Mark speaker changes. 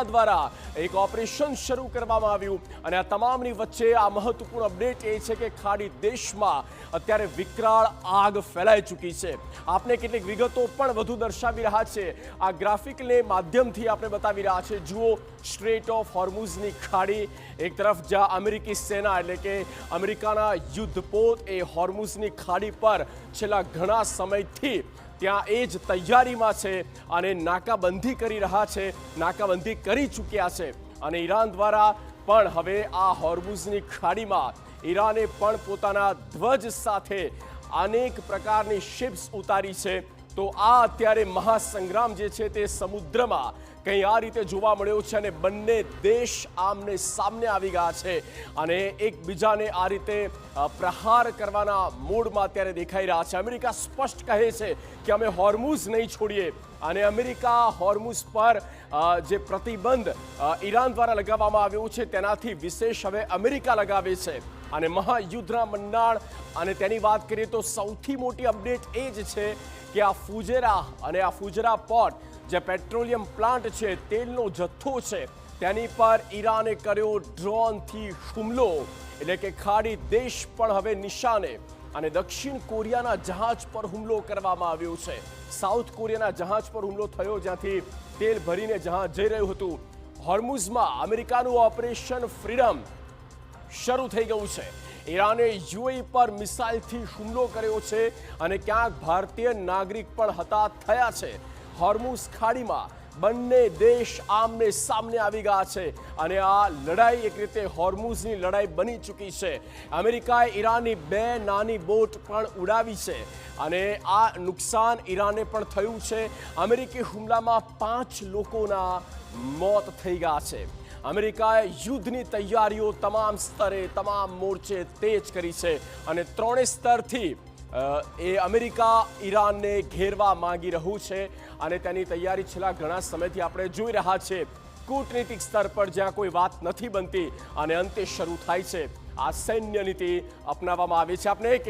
Speaker 1: સેના દ્વારા એક ઓપરેશન શરૂ કરવામાં આવ્યું અને આ તમામની વચ્ચે આ મહત્વપૂર્ણ અપડેટ એ છે કે ખાડી દેશમાં અત્યારે વિકરાળ આગ ફેલાઈ ચૂકી છે। આપને કેટલીક વિગતો પણ વધુ દર્શાવી રહ્યા છે, આ ગ્રાફિકને માધ્યમથી આપણે બતાવી રહ્યા છે। જુઓ, સ્ટ્રેટ ઓફ હોર્મુઝની ખાડી, એક તરફ જ્યાં અમેરિકી સેના એટલે કે અમેરિકાના યુદ્ધપોત એ હોર્મુઝની ખાડી પર છેલ્લા ઘણા સમયથી ત્યાં એ જ તૈયારીમાં છે અને નાકાબંધી કરી રહ્યા છે, નાકાબંધી કરી ચૂક્યા છે અને ઈરાન દ્વારા પણ હવે આ હોર્મુઝની ખાડીમાં ઈરાને પણ પોતાના ધ્વજ સાથે અનેક પ્રકારની શિપ્સ ઉતારી છે। તો આ અત્યારે મહાસંગ્રામ જે છે તે સમુદ્રમાં કંઈ આ રીતે જોવા મળ્યો છે અને બંને દેશ આમને સામને આવી ગયા છે અને એકબીજાને આ રીતે પ્રહાર કરવાના મૂડમાં અત્યારે દેખાઈ રહ્યા છે। અમેરિકા સ્પષ્ટ કહે છે કે અમે હોર્મુઝ નહીં છોડીએ અને અમેરિકા હોર્મુઝ પર જે પ્રતિબંધ ઈરાન દ્વારા લગાવવામાં આવ્યો છે તેનાથી વિશેષ હવે અમેરિકા લગાવે છે અને મહાયુદ્ધના મંડાણ અને તેની વાત કરીએ તો સૌથી મોટી અપડેટ એ જ છે કે આ ફુજેરા અને આ ફુજેરા પોર્ટ જે પેટ્રોલિયમ પ્લાન્ટ છે, તેલનો જથ્થો છે, તેની પર ઈરાને કર્યો ડ્રોનથી હુમલો, એટલે કે ખાડી દેશ પણ હવે નિશાને અને દક્ષિણ કોરિયાના જહાજ પર હુમલો કરવામાં આવ્યો છે। સાઉથ કોરિયાના જહાજ પર હુમલો થયો જ્યાંથી તેલ ભરીને જહાજ જઈ રહ્યું હતું। હોર્મુઝમાં અમેરિકાનું ઓપરેશન ફ્રીડમ શરૂ થઈ ગયું છે। ઈરાને યુએઈ પર મિસાઇલથી હુમલો કર્યો છે અને ક્યાંક ભારતીય નાગરિક પણ હતાહત થયા છે। હોર્મુઝ ખાડીમાં બંને દેશ આમને સામને આવી ગયા છે અને આ લડાઈ એક રીતે હોર્મુઝની લડાઈ બની ચૂકી છે। અમેરિકાએ ઈરાનની 2 નાની બોટ પણ ઉડાવી છે અને આ નુકસાન ઈરાને પણ થયું છે। અમેરિકી હુમલામાં 5 લોકોના મોત થઈ ગયા છે। અમેરિકાએ યુદ્ધની તૈયારીઓ તમામ સ્તરે, તમામ મોરચે તેજ કરી છે અને ત્રણેય સ્તરથી એ અમેરિકા ઈરાનને ઘેરવા માંગી રહ્યું છે અને તેની તૈયારી છેલ્લા ઘણા સમયથી આપણે જોઈ રહ્યા છીએ। કૂટનીતિક સ્તર પર જ્યાં કોઈ વાત નથી બનતી અને અંતે શરૂ થાય છે આ સૈન્ય નીતિ અપનાવવામાં આવે છે। આપણે